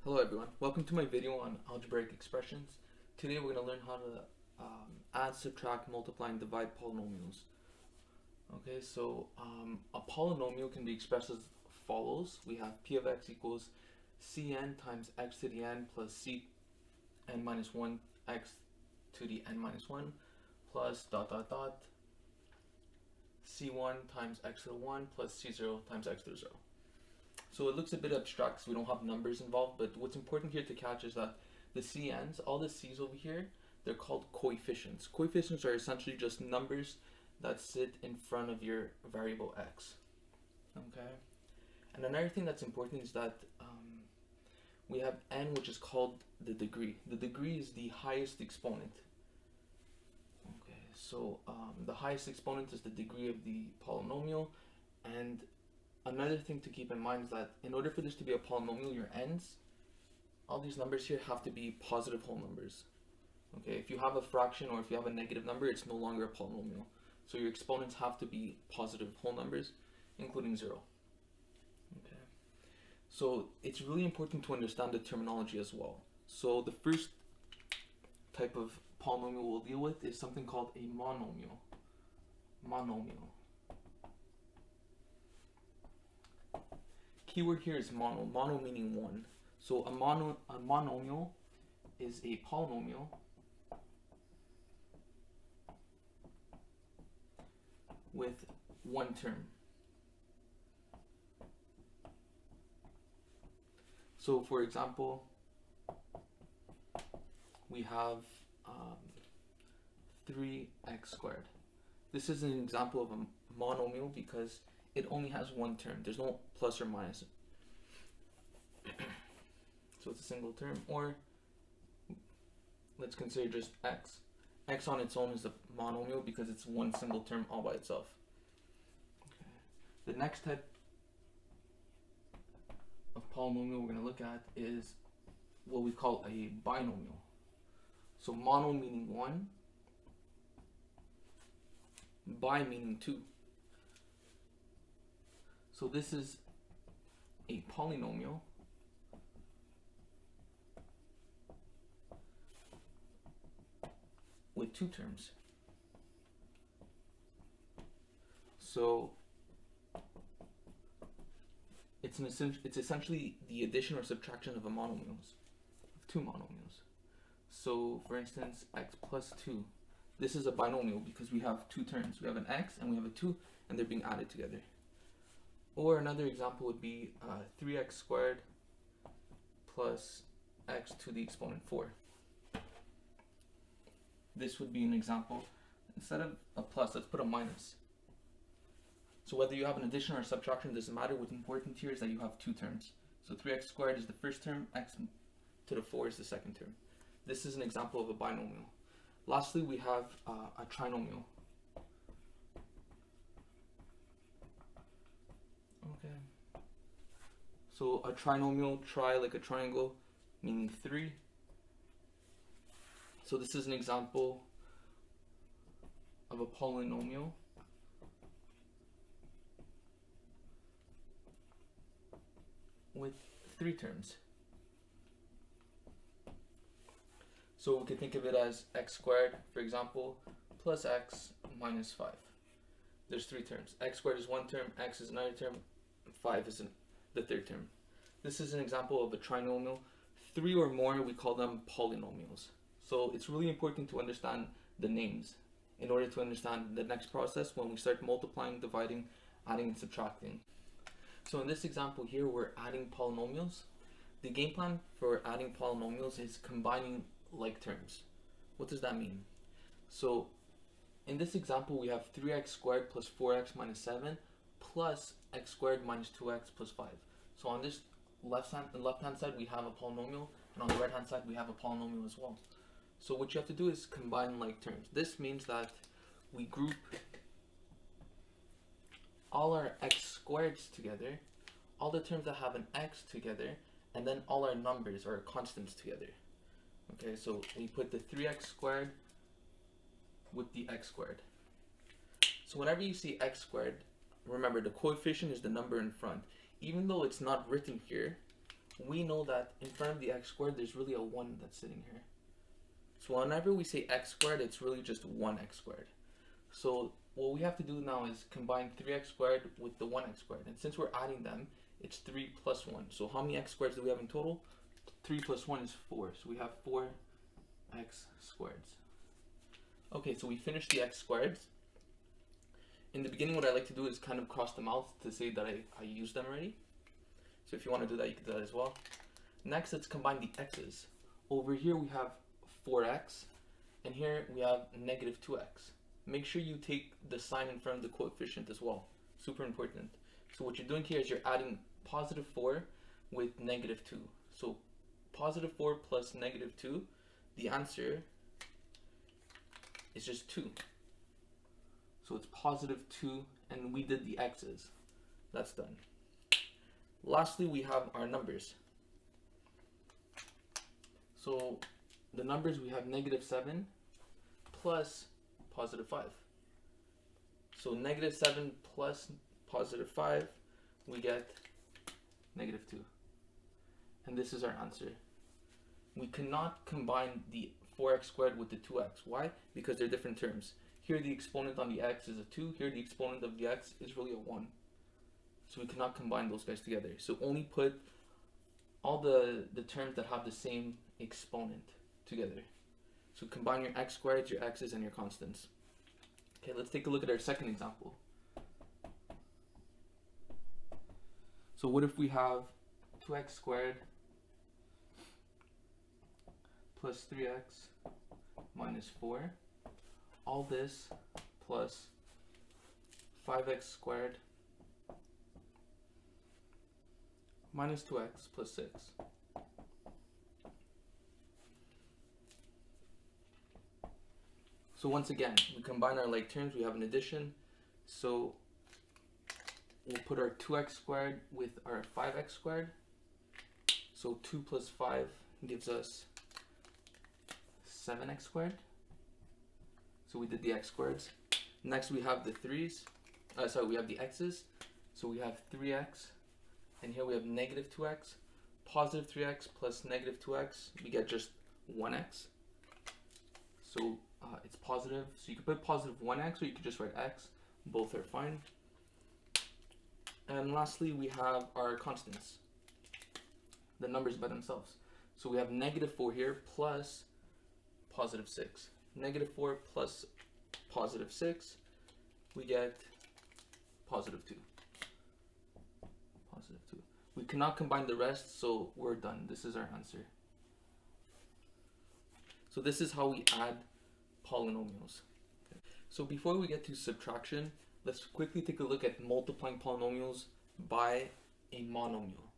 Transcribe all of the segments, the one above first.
Hello everyone, welcome to my video on algebraic expressions. Today we're going to learn how to add, subtract, multiply, and divide polynomials. Okay, so a polynomial can be expressed as follows. We have p of x equals cn times x to the n plus cn minus 1 x to the n minus 1 plus dot dot dot c1 times x to the 1 plus c0 times x to the 0. So it looks a bit abstract because we don't have numbers involved, but what's important here to catch is that the CNs, all the C's over here, they're called coefficients. Coefficients are essentially just numbers that sit in front of your variable x. Okay? And another thing that's important is that we have n, which is called the degree. The degree is the highest exponent. Okay, so the highest exponent is the degree of the polynomial, and another thing to keep in mind is that in order for this to be a polynomial, your n's, all these numbers here have to be positive whole numbers. Okay, if you have a fraction or if you have a negative number, it's no longer a polynomial. So your exponents have to be positive whole numbers, including 0. Okay, so it's really important to understand the terminology as well. So the first type of polynomial we'll deal with is something called a monomial. Monomial. Keyword here is mono. Mono meaning one. So a monomial is a polynomial with one term. So for example, we have 3x squared. This is an example of a monomial because it only has one term. There's no plus or minus. So it's a single term. Or let's consider just x. X on its own is a monomial because it's one single term all by itself. Okay. The next type of polynomial we're going to look at is what we call a binomial. So mono meaning one, bi meaning two. So this is a polynomial with two terms. So it's essentially the addition or subtraction of two monomials. So for instance, x plus 2. This is a binomial because we have two terms. We have an x and we have a 2, and they're being added together. Or another example would be 3x squared plus x to the exponent 4. This would be an example. Instead of a plus, let's put a minus. So whether you have an addition or a subtraction doesn't matter. What's important here is that you have two terms. So 3x squared is the first term, x to the 4 is the second term. This is an example of a binomial. Lastly, we have a trinomial. Okay. So a trinomial, tri like a triangle, meaning 3. So this is an example of a polynomial with 3 terms. So we could think of it as x squared, for example, plus x minus 5. There's 3 terms. X squared is one term, x is another term, 5 is the third term. This is an example of a trinomial. 3 or more, we call them polynomials. So it's really important to understand the names in order to understand the next process when we start multiplying, dividing, adding, and subtracting. So in this example here, we're adding polynomials. The game plan for adding polynomials is combining like terms. What does that mean? So in this example, we have 3x squared plus 4x minus 7 plus x squared minus 2x plus 5. So on this left-hand side, we have a polynomial, and on the right-hand side, we have a polynomial as well. So what you have to do is combine like terms. This means that we group all our x squareds together, all the terms that have an x together, and then all our numbers or constants together. Okay, so we put the 3x squared with the x squared. So whenever you see x squared, remember the coefficient is the number in front. Even though it's not written here, we know that in front of the x squared, there's really a 1 that's sitting here. So whenever we say x squared, it's really just 1x squared. So what we have to do now is combine 3x squared with the 1x squared. And since we're adding them, it's 3 plus 1. So how many x squareds do we have in total? 3 plus 1 is 4. So we have 4x squareds. Okay, so we finished the x squareds. In the beginning, what I like to do is kind of cross them out to say that I used them already. So if you want to do that, you can do that as well. Next, let's combine the x's. Over here, we have 4x, and here we have negative 2x. Make sure you take the sign in front of the coefficient as well. Super important. So what you're doing here is you're adding positive 4 with negative 2. So positive 4 plus negative 2, the answer is just 2. So it's positive 2, and we did the x's. That's done. Lastly, we have our numbers. So the numbers, we have negative 7 plus positive 5. So negative 7 plus positive 5, we get negative 2. And this is our answer. We cannot combine the 4x squared with the 2x. Why? Because they're different terms. Here the exponent on the x is a 2. Here the exponent of the x is really a 1. So we cannot combine those guys together. So only put all the terms that have the same exponent together. So combine your x squareds, your x's, and your constants. Okay, let's take a look at our second example. So what if we have 2x squared plus 3x minus 4, all this plus 5x squared minus 2x plus 6. So once again, we combine our like terms, we have an addition. So we'll put our 2x squared with our 5x squared. So 2 plus 5 gives us 7x squared. So we did the x squareds. Next we have the we have the x's. So we have 3x, and here we have negative 2x. Positive 3x plus negative 2x, we get just 1x. So it's positive. So you could put positive 1x, or you could just write x. Both are fine. And lastly, we have our constants, the numbers by themselves. So we have negative 4 here plus positive 6. Negative 4 plus positive 6, we get positive 2. Positive 2. We cannot combine the rest, so we're done. This is our answer. So this is how we add polynomials. Okay. So before we get to subtraction, let's quickly take a look at multiplying polynomials by a monomial.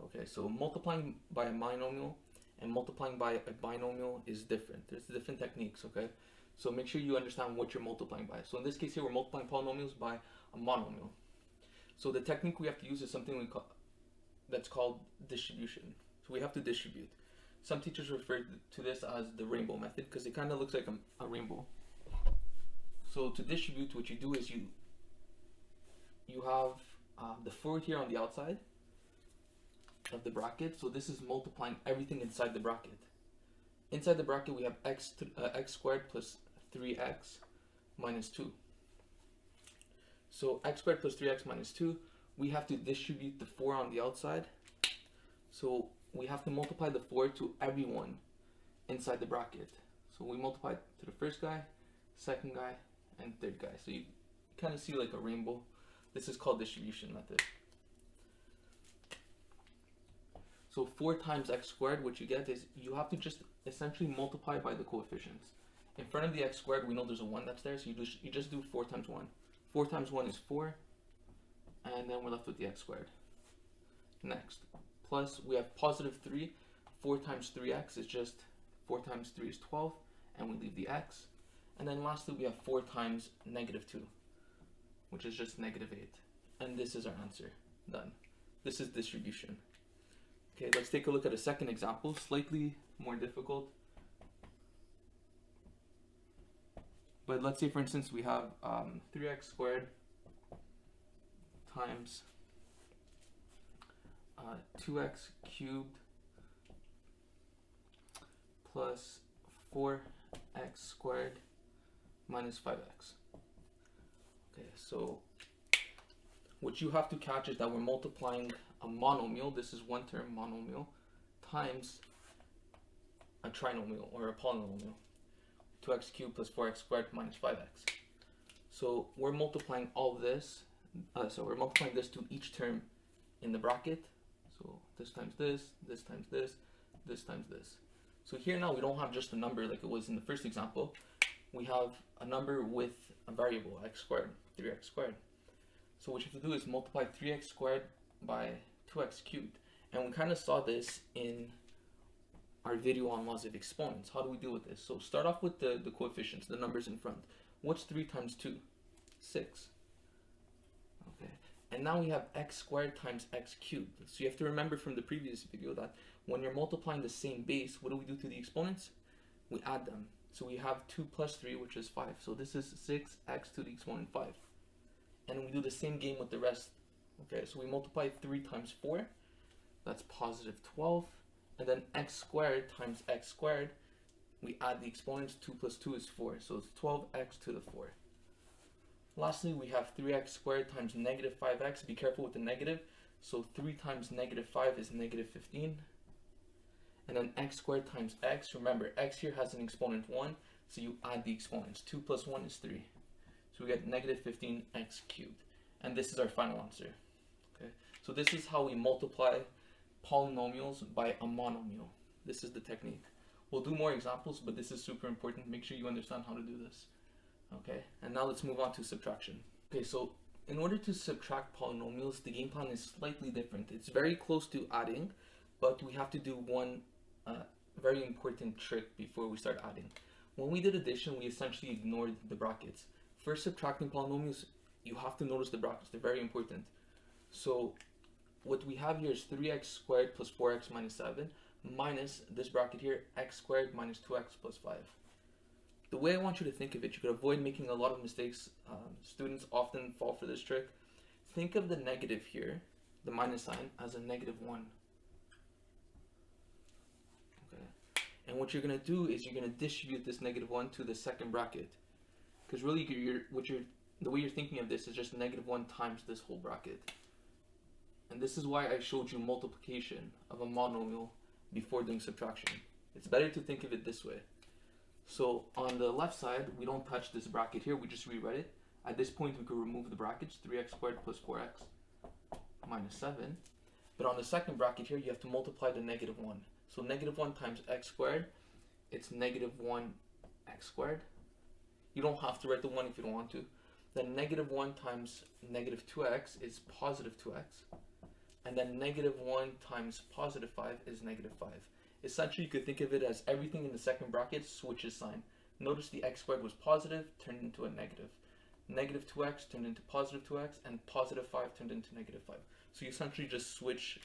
Okay, so multiplying by a monomial and multiplying by a binomial is different. There's different techniques, okay? So make sure you understand what you're multiplying by. So in this case here, we're multiplying polynomials by a monomial. So the technique we have to use is something that's called distribution. So we have to distribute. Some teachers refer to this as the rainbow method because it kind of looks like a rainbow. So to distribute, what you do is you have the 4 here on the outside of the bracket. So this is multiplying everything inside the bracket. Inside the bracket, we have x squared plus 3x minus 2. So x squared plus 3x minus 2, we have to distribute the 4 on the outside. So we have to multiply the 4 to everyone inside the bracket. So we multiply to the first guy, second guy, and third guy. So you kind of see like a rainbow. This is called distribution method. So 4 times x squared, what you get is you have to just essentially multiply by the coefficients. In front of the x squared, we know there's a 1 that's there, so you just do 4 times 1. 4 times 1 is 4, and then we're left with the x squared. Next, plus we have positive 3. 4 times 3x is just 4 times 3 is 12, and we leave the x. And then lastly, we have 4 times negative 2, which is just negative 8. And this is our answer. Done. This is distribution. Okay, let's take a look at a second example, slightly more difficult. But let's say, for instance, we have 3x squared times 2x cubed plus 4x squared minus 5x. Okay, so what you have to catch is that we're multiplying a monomial, this is one term, monomial, times a trinomial or a polynomial, 2x cubed plus 4x squared minus 5x. So we're multiplying all this, so we're multiplying this to each term in the bracket. So this times this, this times this, this times this. So here now we don't have just a number like it was in the first example. We have a number with a variable, x squared, 3x squared. So what you have to do is multiply 3x squared by 2x cubed. And we kind of saw this in our video on laws of exponents. How do we deal with this? So start off with the coefficients, the numbers in front. What's 3 times 2? 6. Okay. And now we have x squared times x cubed. So you have to remember from the previous video that when you're multiplying the same base, what do we do to the exponents? We add them. So we have 2 plus 3, which is 5. So this is 6x to the exponent 5. And we do the same game with the rest. Okay, so we multiply 3 times 4. That's positive 12. And then x squared times x squared, we add the exponents. 2 plus 2 is 4. So it's 12x to the 4. Lastly, we have 3x squared times negative 5x. Be careful with the negative. So 3 times negative 5 is negative 15. And then x squared times x. Remember, x here has an exponent 1. So you add the exponents. 2 plus 1 is 3. So we get negative 15x cubed. And this is our final answer. Okay. So this is how we multiply polynomials by a monomial. This is the technique. We'll do more examples, but this is super important. Make sure you understand how to do this. Okay, and now let's move on to subtraction. Okay, so in order to subtract polynomials, the game plan is slightly different. It's very close to adding, but we have to do one very important trick before we start adding. When we did addition, we essentially ignored the brackets. For subtracting polynomials, you have to notice the brackets. They're very important. So what we have here is 3x squared plus 4x minus 7 minus this bracket here, x squared minus 2x plus 5. The way I want you to think of it, you could avoid making a lot of mistakes. Students often fall for this trick. Think of the negative here, the minus sign, as a negative 1. Okay. And what you're going to do is you're going to distribute this negative 1 to the second bracket. Because really, the way you're thinking of this is just negative 1 times this whole bracket. And this is why I showed you multiplication of a monomial before doing subtraction. It's better to think of it this way. So on the left side, we don't touch this bracket here, we just rewrite it. At this point, we could remove the brackets, 3x squared plus 4x minus 7. But on the second bracket here, you have to multiply the negative 1. So negative 1 times x squared, it's negative 1x squared. You don't have to write the 1 if you don't want to. Then negative 1 times negative 2x is positive 2x. And then negative 1 times positive 5 is negative 5. Essentially, you could think of it as everything in the second bracket switches sign. Notice the x squared was positive, turned into a negative. Negative 2x turned into positive 2x, and positive 5 turned into negative 5. So you essentially just switch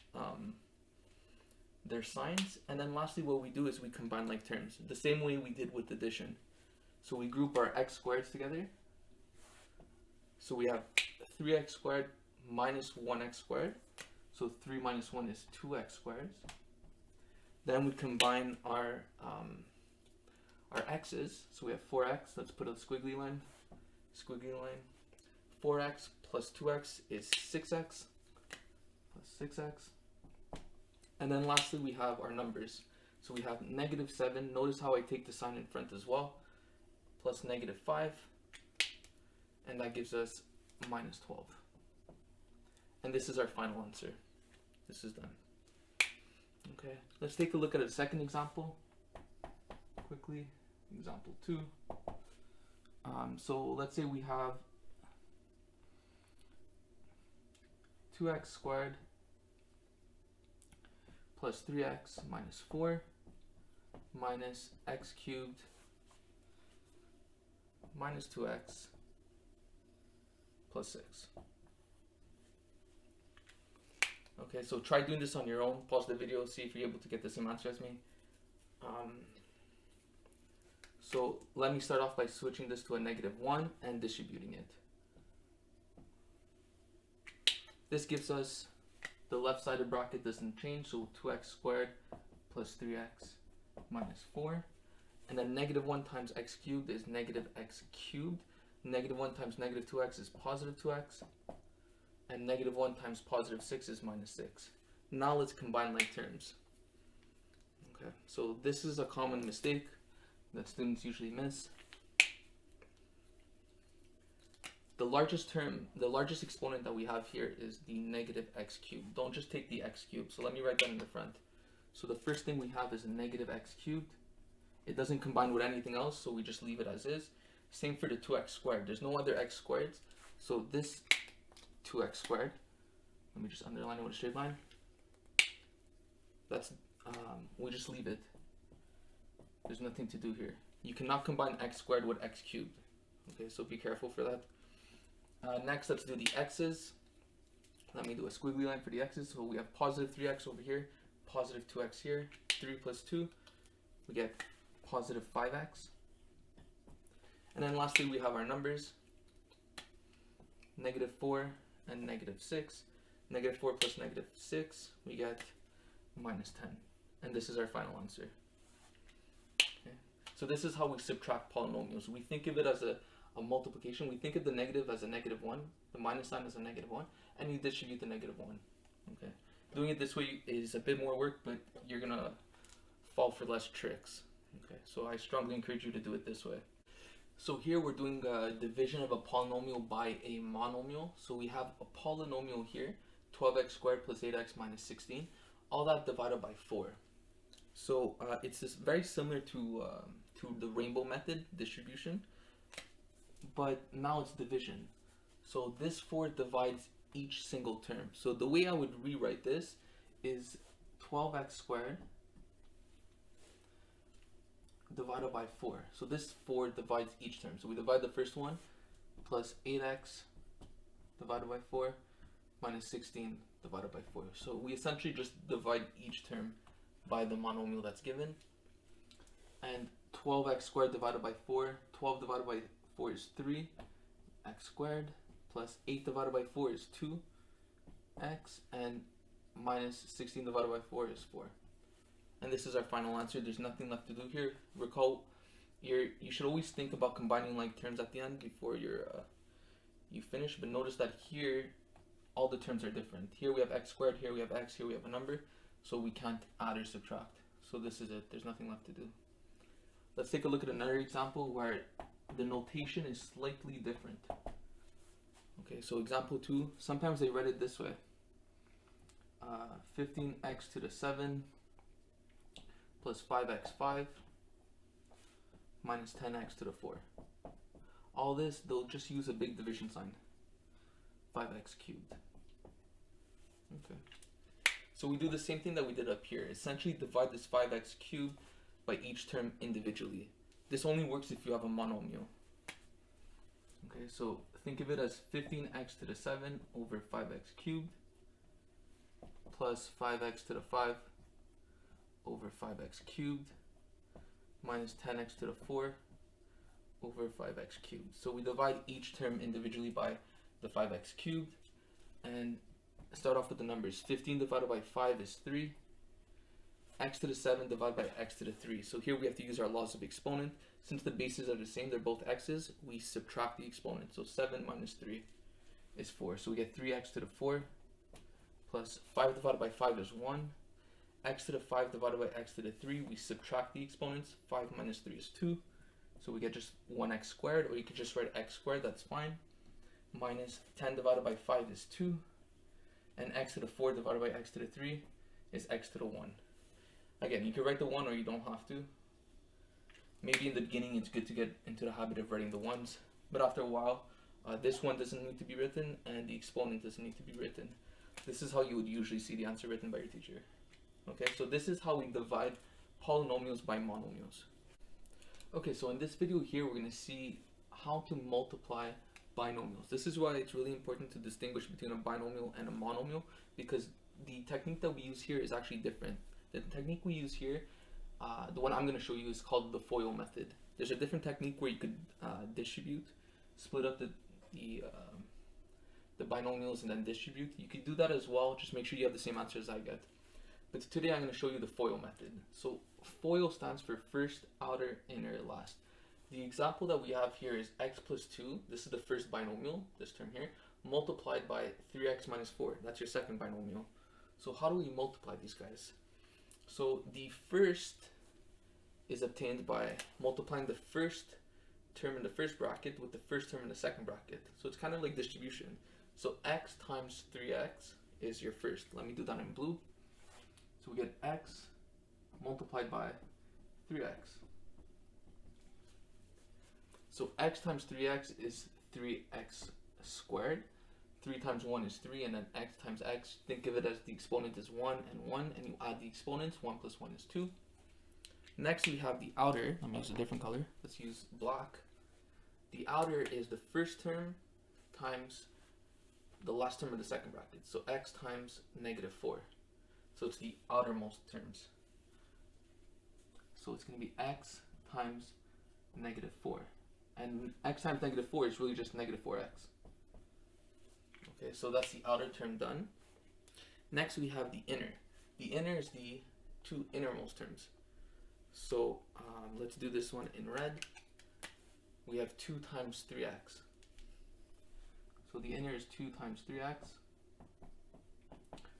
their signs. And then lastly, what we do is we combine like terms, the same way we did with addition. So we group our x squareds together. So we have 3x squared minus 1x squared. So 3 minus 1 is 2x squared. Then we combine our x's. So we have 4x. Let's put a squiggly line. 4x plus 2x is 6x plus 6x. And then lastly, we have our numbers. So we have negative 7. Notice how I take the sign in front as well. Plus negative 5. And that gives us minus 12. And this is our final answer. This is done. Okay, let's take a look at a second example quickly. Example 2. So let's say we have 2x squared plus 3x minus 4 minus x cubed minus 2x plus 6. Okay, so try doing this on your own. Pause the video, see if you're able to get the same answer as me. So let me start off by switching this to a negative 1 and distributing it. This gives us The left side of bracket doesn't change, so 2x squared plus 3x minus 4. And then negative 1 times x cubed is negative x cubed. Negative 1 times negative 2x is positive 2x. And negative 1 times positive 6 is minus 6. Now let's combine like terms. Okay, so this is a common mistake that students usually miss. The largest exponent that we have here is the negative x cubed. Don't just take the x cubed. So let me write that in the front. So the first thing we have is a negative x cubed. It doesn't combine with anything else, so we just leave it as is. Same for the 2x squared. There's no other x squareds. So this 2x squared, let me just underline it with a straight line. That's, we just leave it. There's nothing to do here. You cannot combine x squared with x cubed. Okay, so be careful for that. Next, let's do the x's. Let me do a squiggly line for the x's. So we have positive 3x over here, positive 2x here, 3 plus 2. We get positive 5x. And then lastly, we have our numbers, negative 4 and negative 6. Negative 4 plus negative 6, we get minus 10. And this is our final answer. Okay. So this is how we subtract polynomials. We think of it as a multiplication. We think of the negative as a negative 1, the minus sign as a negative 1, and you distribute the negative 1. Okay. Doing it this way is a bit more work, but you're going to fall for less tricks. Okay. So I strongly encourage you to do it this way. So here we're doing a division of a polynomial by a monomial. So we have a polynomial here, 12x squared plus 8x minus 16, all that divided by 4. So it's this very similar to the rainbow method distribution, but now it's division. So this 4 divides each single term. So the way I would rewrite this is 12x squared divided by 4. So this 4 divides each term. So we divide the first one plus 8x divided by 4 minus 16 divided by 4. So we essentially just divide each term by the monomial that's given. And 12x squared divided by 4, 12 divided by 4 is 3, x squared, plus 8 divided by 4 is 2x, and minus 16 divided by 4 is 4. And this is our final answer. There's nothing left to do here. Recall, you should always think about combining like terms at the end before you finish. But notice that here, all the terms are different. Here we have x squared, here we have x, here we have a number. So we can't add or subtract. So this is it. There's nothing left to do. Let's take a look at another example where the notation is slightly different. Okay, so example 2, sometimes they write it this way. 15x to the 7 plus 5x5 minus 10x to the 4. All this, they'll just use a big division sign. 5x cubed. Okay. So we do the same thing that we did up here. Essentially divide this 5x cubed by each term individually. This only works if you have a monomial. Okay, so think of it as 15x to the 7 over 5x cubed plus 5x to the 5 over 5x cubed minus 10x to the 4 over 5x cubed. So we divide each term individually by the 5x cubed and start off with the numbers. 15 divided by 5 is 3. X to the 7 divided by x to the 3. So here we have to use our laws of exponent. Since the bases are the same, they're both x's, we subtract the exponent. So 7 minus 3 is 4. So we get 3x to the 4 plus 5 divided by 5 is 1. X to the 5 divided by x to the 3, we subtract the exponents. 5 minus 3 is 2. So we get just 1x squared, or you could just write x squared, that's fine. Minus 10 divided by 5 is 2. And x to the 4 divided by x to the 3 is x to the 1. Again, you can write the 1 or you don't have to. Maybe in the beginning it's good to get into the habit of writing the 1s, but after a while, this one doesn't need to be written and the exponent doesn't need to be written. This is how you would usually see the answer written by your teacher. Okay, so this is how we divide polynomials by monomials. Okay, so in this video here, we're going to see how to multiply binomials. This is why it's really important to distinguish between a binomial and a monomial, because the technique that we use here is actually different. The technique we use here, the one I'm going to show you, is called the FOIL method. There's a different technique where you could distribute, split up the the binomials and then distribute. You could do that as well, just make sure you have the same answer as I get. But today I'm going to show you the FOIL method. So FOIL stands for first, outer, inner, last. The example that we have here is x plus 2, this is the first binomial, this term here, multiplied by 3x minus 4, that's your second binomial. So how do we multiply these guys? So the first is obtained by multiplying the first term in the first bracket with the first term in the second bracket. So it's kind of like distribution. So x times 3x is your first. Let me do that in blue. So we get x multiplied by 3x. So x times 3x is 3x squared. 3 times 1 is 3, and then x times x, think of it as the exponent is 1 and 1, and you add the exponents. 1 plus 1 is 2. Next we have the outer. Let me use a different color. Let's use black. The outer is the first term times the last term of the second bracket. So x times negative 4. So it's the outermost terms. So it's going to be x times negative 4. And x times negative 4 is really just negative 4x. Okay, so that's the outer term done. Next we have the inner. The inner is the two innermost terms. So let's do this one in red. We have 2 times 3x. So the inner is 2 times 3x.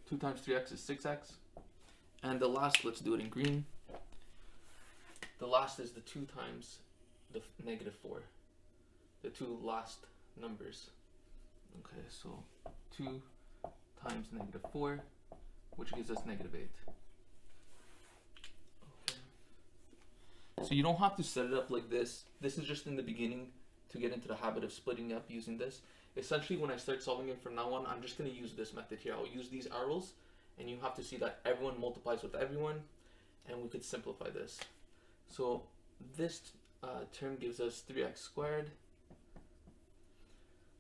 2 times 3x is 6x. And the last, let's do it in green. The last is the 2 times the negative 4. The two last numbers. Okay, so 2 times negative 4, which gives us negative 8. Okay. So you don't have to set it up like this. This is just in the beginning to get into the habit of splitting up using this. Essentially, when I start solving it from now on, I'm just going to use this method here. I'll use these arrows, and you have to see that everyone multiplies with everyone, and we could simplify this. So this term gives us 3x squared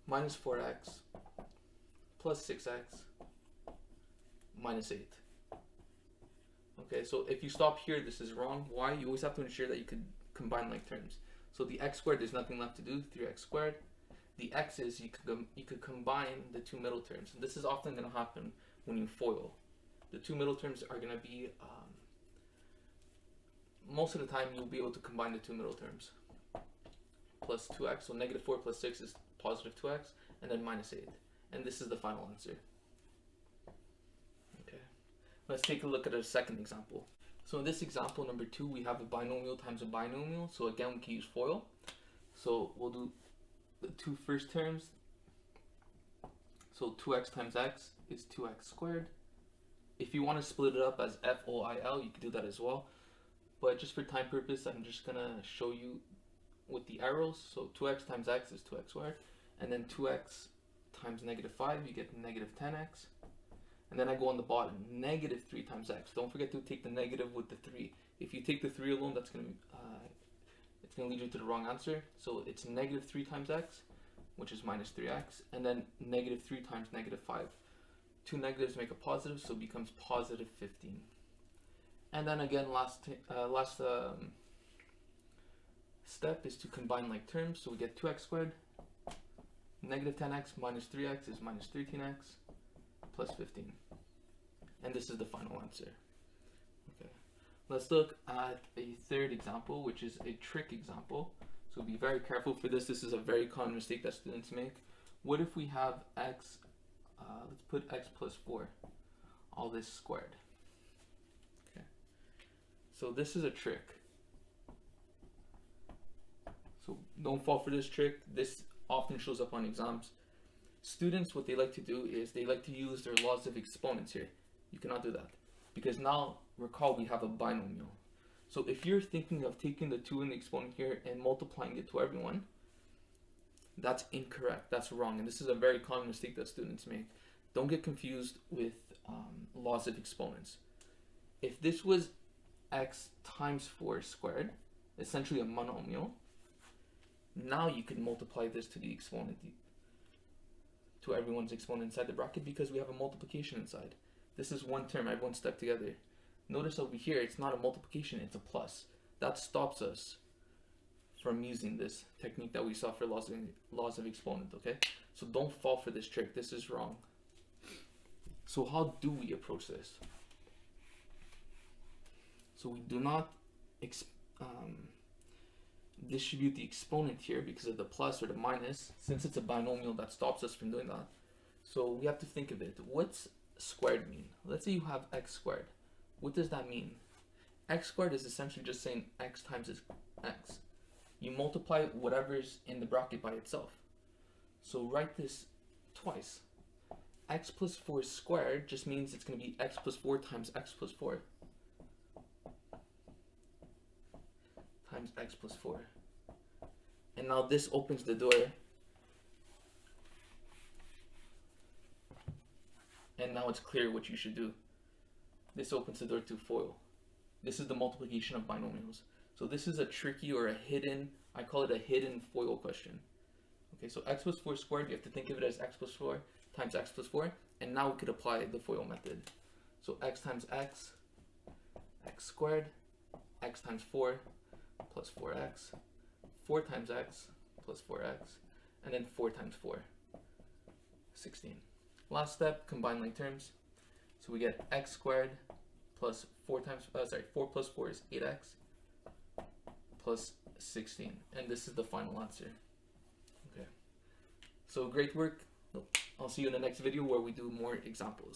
minus 4x plus 6x minus 8. Okay, so if you stop here, this is wrong. Why? You always have to ensure that you could combine like terms. So the x squared, there's nothing left to do, 3x squared. The x's, you could combine the two middle terms. And this is often going to happen when you FOIL. The two middle terms are going to be, most of the time you'll be able to combine the two middle terms. Plus 2x, so negative 4 plus 6 is positive 2x, and then minus 8. And this is the final answer. Okay, let's take a look at a second example. So in this example number 2, we have a binomial times a binomial. So again, we can use FOIL. So we'll do the two first terms. So 2x times x is 2x squared. If you want to split it up as FOIL, you can do that as well. But just for time purpose, I'm just going to show you with the arrows. So 2x times x is 2x squared. And then 2x times negative 5, you get negative 10x. And then I go on the bottom, negative 3 times x. Don't forget to take the negative with the 3. If you take the 3 alone, that's going to it's going to lead you to the wrong answer. So it's negative 3 times x, which is minus 3x. And then negative 3 times negative 5. Two negatives make a positive, so it becomes positive 15. And then again, last step is to combine like terms. So we get 2x squared. Negative 10x minus 3x is minus 13x plus 15. And this is the final answer. Okay. Let's look at a third example, which is a trick example. So be very careful for this. This is a very common mistake that students make. What if we have x, let's put x plus 4, all this squared. Okay. So this is a trick. So don't fall for this trick. This often shows up on exams. Students, what they like to do is they like to use their laws of exponents here. You cannot do that, because now recall we have a binomial. So if you're thinking of taking the 2 in the exponent here and multiplying it to everyone, that's incorrect. That's wrong. And this is a very common mistake that students make. Don't get confused with laws of exponents. If this was x times 4 squared, essentially a monomial, now you can multiply this to the exponent, to everyone's exponent inside the bracket, because we have a multiplication inside. This is one term, everyone stuck together. Notice over here, it's not a multiplication, it's a plus. That stops us from using this technique that we saw for laws of exponent, okay? So don't fall for this trick. This is wrong. So how do we approach this? So we do not distribute the exponent here because of the plus or the minus, since it's a binomial that stops us from doing that. So we have to think of it. What's squared mean? Let's say you have x squared. What does that mean? X squared is essentially just saying x times x. You multiply whatever's in the bracket by itself. So write this twice. X plus 4 squared just means it's going to be x plus 4 times x plus 4 times x plus 4. And now this opens the door. And now it's clear what you should do. This opens the door to FOIL. This is the multiplication of binomials. So this is a tricky or a hidden, I call it a hidden FOIL question. Okay, so x plus 4 squared, you have to think of it as x plus 4 times x plus 4. And now we could apply the FOIL method. So x times x squared, x times 4 plus 4x, 4 times x plus 4x, and then 4 times 4, 16. Last step, combine like terms. So we get x squared plus 4 plus 4 is 8x plus 16. And this is the final answer. Okay. So great work. I'll see you in the next video where we do more examples.